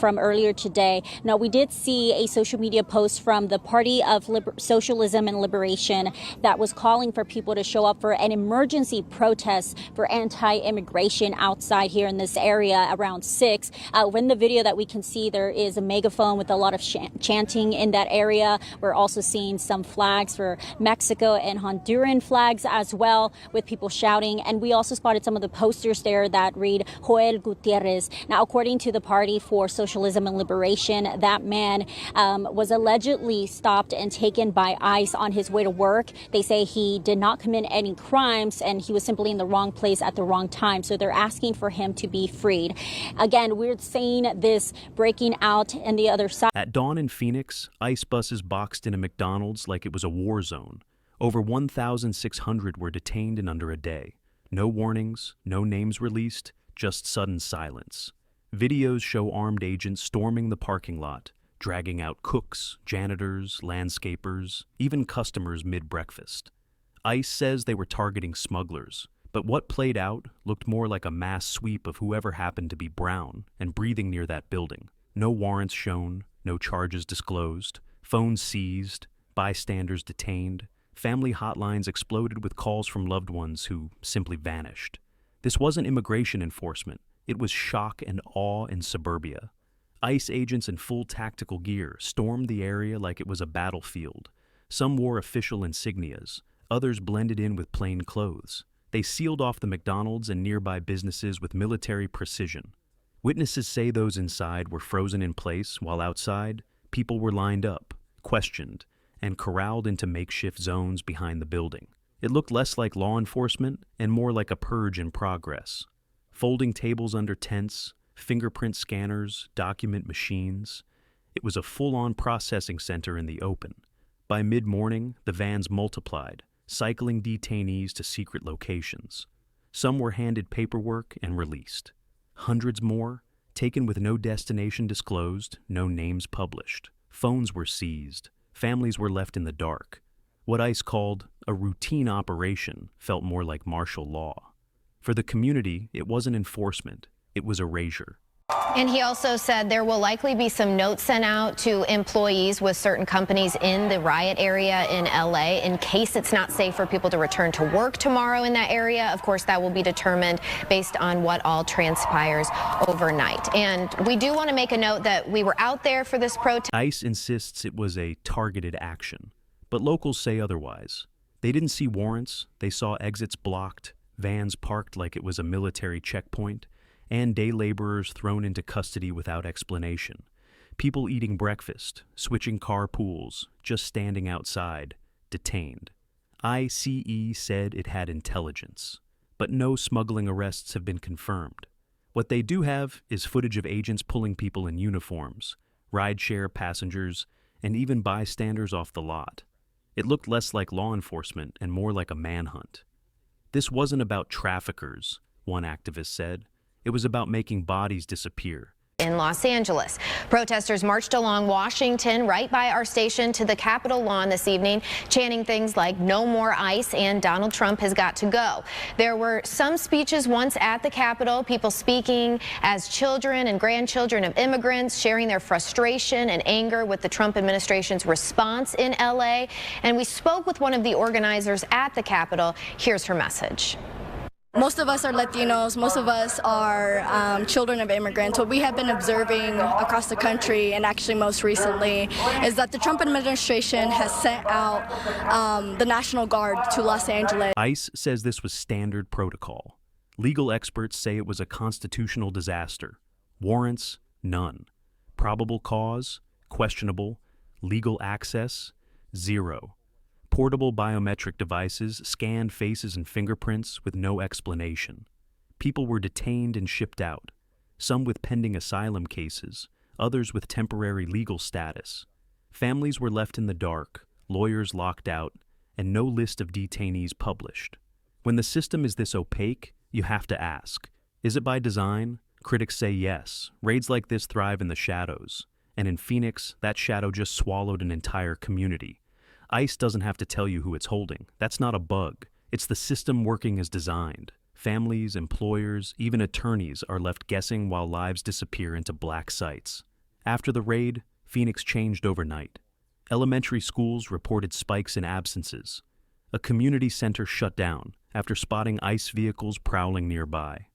from earlier today. Now, we did see a social media post from the Party of Socialism and Liberation that was calling for people to show up for an emergency protest for anti-immigration outside here in this area around 6. In the video that we can see, there is a megaphone with a lot of chanting in that area. We're also seeing some flags for Mexico and Honduran flags as well, with people shouting. And we also spotted some of the posters there that read Joel Gutierrez. Now, according to the Party for Socialism and Liberation, that man was allegedly stopped and taken by ICE on his way to work. They say he did not commit any crimes and he was simply in the wrong place at the wrong time. So they're asking for him to be freed. Again, we're seeing this breaking out in the other side. At dawn in Phoenix, ICE buses boxed in a McDonald's like it was a war zone. Over 1,600 were detained in under a day. No warnings, no names released, just sudden silence. Videos show armed agents storming the parking lot, dragging out cooks, janitors, landscapers, even customers mid-breakfast. ICE says they were targeting smugglers, but what played out looked more like a mass sweep of whoever happened to be brown and breathing near that building. No warrants shown, no charges disclosed, phones seized, bystanders detained. Family hotlines exploded with calls from loved ones who simply vanished. This wasn't immigration enforcement. It was shock and awe in suburbia. ICE agents in full tactical gear stormed the area like it was a battlefield. Some wore official insignias. Others blended in with plain clothes. They sealed off the McDonald's and nearby businesses with military precision. Witnesses say those inside were frozen in place, while outside, people were lined up, questioned, and corralled into makeshift zones behind the building. It looked less like law enforcement and more like a purge in progress. Folding tables under tents, fingerprint scanners, document machines. It was a full-on processing center in the open. By mid-morning, the vans multiplied, cycling detainees to secret locations. Some were handed paperwork and released. Hundreds more, taken with no destination disclosed, no names published. Phones were seized. Families were left in the dark. What ICE called a routine operation felt more like martial law. For the community, it wasn't enforcement, it was erasure. And he also said there will likely be some notes sent out to employees with certain companies in the riot area in LA in case it's not safe for people to return to work tomorrow in that area. Of course, that will be determined based on what all transpires overnight. And we do want to make a note that we were out there for this protest. ICE insists it was a targeted action, but locals say otherwise. They didn't see warrants, they saw exits blocked, vans parked like it was a military checkpoint, and day laborers thrown into custody without explanation. People eating breakfast, switching carpools, just standing outside, detained. ICE said it had intelligence, but no smuggling arrests have been confirmed. What they do have is footage of agents pulling people in uniforms, rideshare passengers, and even bystanders off the lot. It looked less like law enforcement and more like a manhunt. This wasn't about traffickers, one activist said. It was about making bodies disappear. In Los Angeles, protesters marched along Washington right by our station to the Capitol lawn this evening, chanting things like "No more ICE" and "Donald Trump has got to go." There were some speeches once at the Capitol, people speaking as children and grandchildren of immigrants, sharing their frustration and anger with the Trump administration's response in LA. And we spoke with one of the organizers at the Capitol. Here's her message. Most of us are Latinos, most of us are children of immigrants. What we have been observing across the country, and actually most recently, is that the Trump administration has sent out the National Guard to Los Angeles. ICE says this was standard protocol. Legal experts say it was a constitutional disaster. Warrants, none. Probable cause, questionable. Legal access, zero. Portable biometric devices scanned faces and fingerprints with no explanation. People were detained and shipped out, some with pending asylum cases, others with temporary legal status. Families were left in the dark, lawyers locked out, and no list of detainees published. When the system is this opaque, you have to ask, is it by design? Critics say yes. Raids like this thrive in the shadows. And in Phoenix, that shadow just swallowed an entire community. ICE doesn't have to tell you who it's holding. That's not a bug. It's the system working as designed. Families, employers, even attorneys are left guessing while lives disappear into black sites. After the raid, Phoenix changed overnight. Elementary schools reported spikes in absences. A community center shut down after spotting ICE vehicles prowling nearby.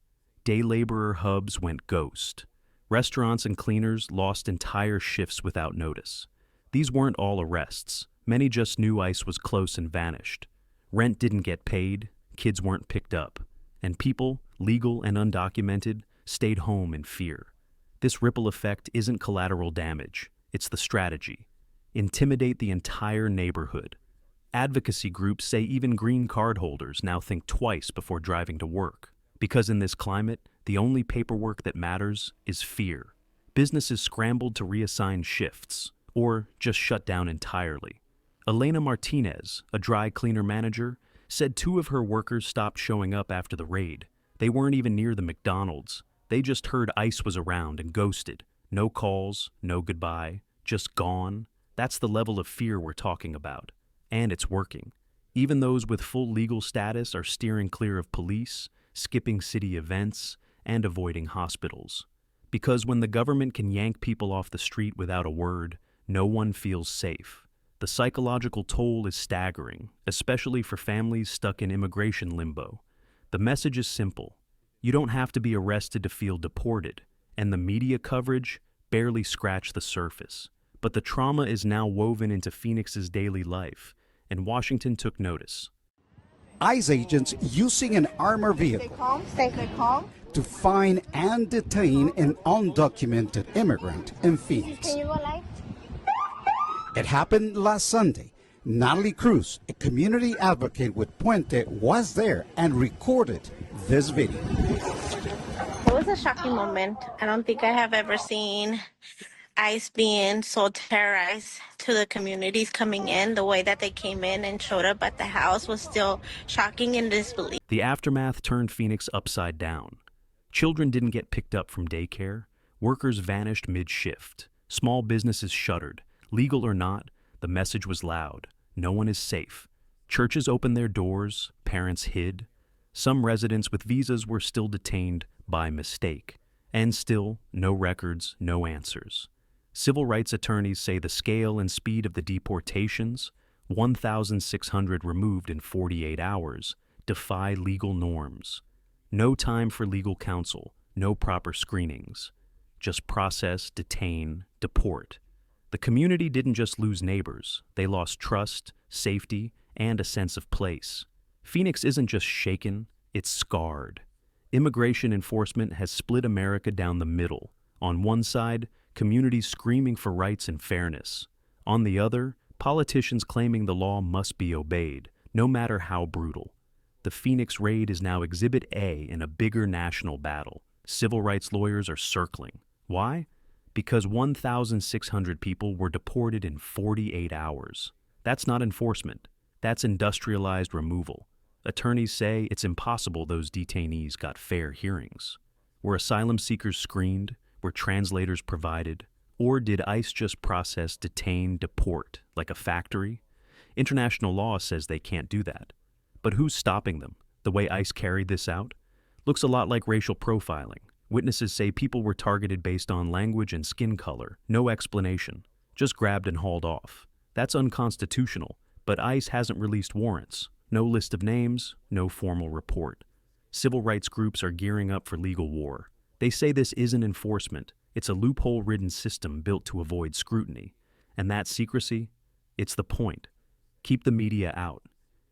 Day laborer hubs went ghost. Restaurants and cleaners lost entire shifts without notice. These weren't all arrests. Many just knew ICE was close and vanished. Rent didn't get paid, kids weren't picked up, and people, legal and undocumented, stayed home in fear. This ripple effect isn't collateral damage, it's the strategy. Intimidate the entire neighborhood. Advocacy groups say even green card holders now think twice before driving to work. Because in this climate, the only paperwork that matters is fear. Businesses scrambled to reassign shifts, or just shut down entirely. Elena Martinez, a dry cleaner manager, said 2 of her workers stopped showing up after the raid. They weren't even near the McDonald's. They just heard ICE was around and ghosted. No calls, no goodbye, just gone. That's the level of fear we're talking about. And it's working. Even those with full legal status are steering clear of police, skipping city events, and avoiding hospitals. Because when the government can yank people off the street without a word, no one feels safe. The psychological toll is staggering, especially for families stuck in immigration limbo. The message is simple. You don't have to be arrested to feel deported, and the media coverage barely scratched the surface. But the trauma is now woven into Phoenix's daily life, and Washington took notice. ICE agents using an armored vehicle to find and detain an undocumented immigrant in Phoenix. It happened last Sunday. Natalie Cruz, a community advocate with Puente, was there and recorded this video. It was a shocking moment. I don't think I have ever seen ICE being so terrorized to the communities coming in. The way that they came in and showed up at the house was still shocking and disbelief. The aftermath turned Phoenix upside down. Children didn't get picked up from daycare. Workers vanished mid-shift. Small businesses shuttered. Legal or not, the message was loud. No one is safe. Churches opened their doors. Parents hid. Some residents with visas were still detained by mistake. And still, no records, no answers. Civil rights attorneys say the scale and speed of the deportations, 1,600 removed in 48 hours, defy legal norms. No time for legal counsel, no proper screenings. Just process, detain, deport. The community didn't just lose neighbors, they lost trust, safety, and a sense of place. Phoenix isn't just shaken, it's scarred. Immigration enforcement has split America down the middle. On one side, communities screaming for rights and fairness. On the other, politicians claiming the law must be obeyed, no matter how brutal. The Phoenix raid is now Exhibit A in a bigger national battle. Civil rights lawyers are circling. Why? Because 1,600 people were deported in 48 hours. That's not enforcement. That's industrialized removal. Attorneys say it's impossible those detainees got fair hearings. Were asylum seekers screened? Were translators provided? Or did ICE just process, detain, deport like a factory? International law says they can't do that. But who's stopping them? The way ICE carried this out? Looks a lot like racial profiling. Witnesses say people were targeted based on language and skin color. No explanation. Just grabbed and hauled off. That's unconstitutional, but ICE hasn't released warrants. No list of names, no formal report. Civil rights groups are gearing up for legal war. They say this isn't enforcement. It's a loophole-ridden system built to avoid scrutiny. And that secrecy? It's the point. Keep the media out.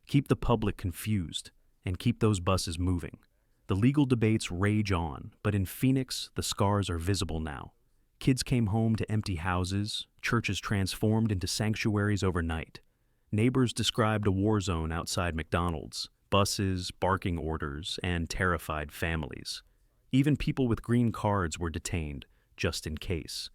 Keep the public confused. And keep those buses moving. The legal debates rage on, but in Phoenix, the scars are visible now. Kids came home to empty houses, churches transformed into sanctuaries overnight. Neighbors described a war zone outside McDonald's, buses, barking orders, and terrified families. Even people with green cards were detained, just in case.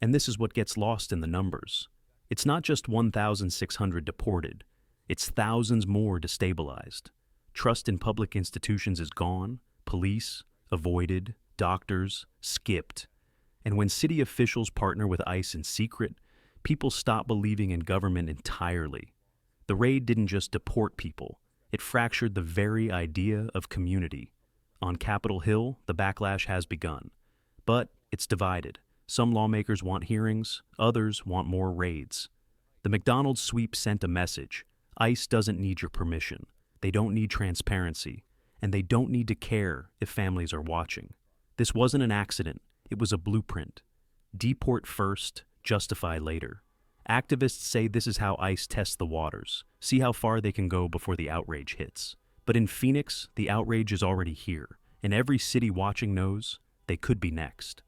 And this is what gets lost in the numbers. It's not just 1,600 deported, it's thousands more destabilized. Trust in public institutions is gone, police, avoided, doctors, skipped. And when city officials partner with ICE in secret, people stop believing in government entirely. The raid didn't just deport people, it fractured the very idea of community. On Capitol Hill, the backlash has begun. But it's divided. Some lawmakers want hearings, others want more raids. The McDonald's sweep sent a message. ICE doesn't need your permission. They don't need transparency. And they don't need to care if families are watching. This wasn't an accident. It was a blueprint. Deport first, justify later. Activists say this is how ICE tests the waters. See how far they can go before the outrage hits. But in Phoenix, the outrage is already here. And every city watching knows they could be next.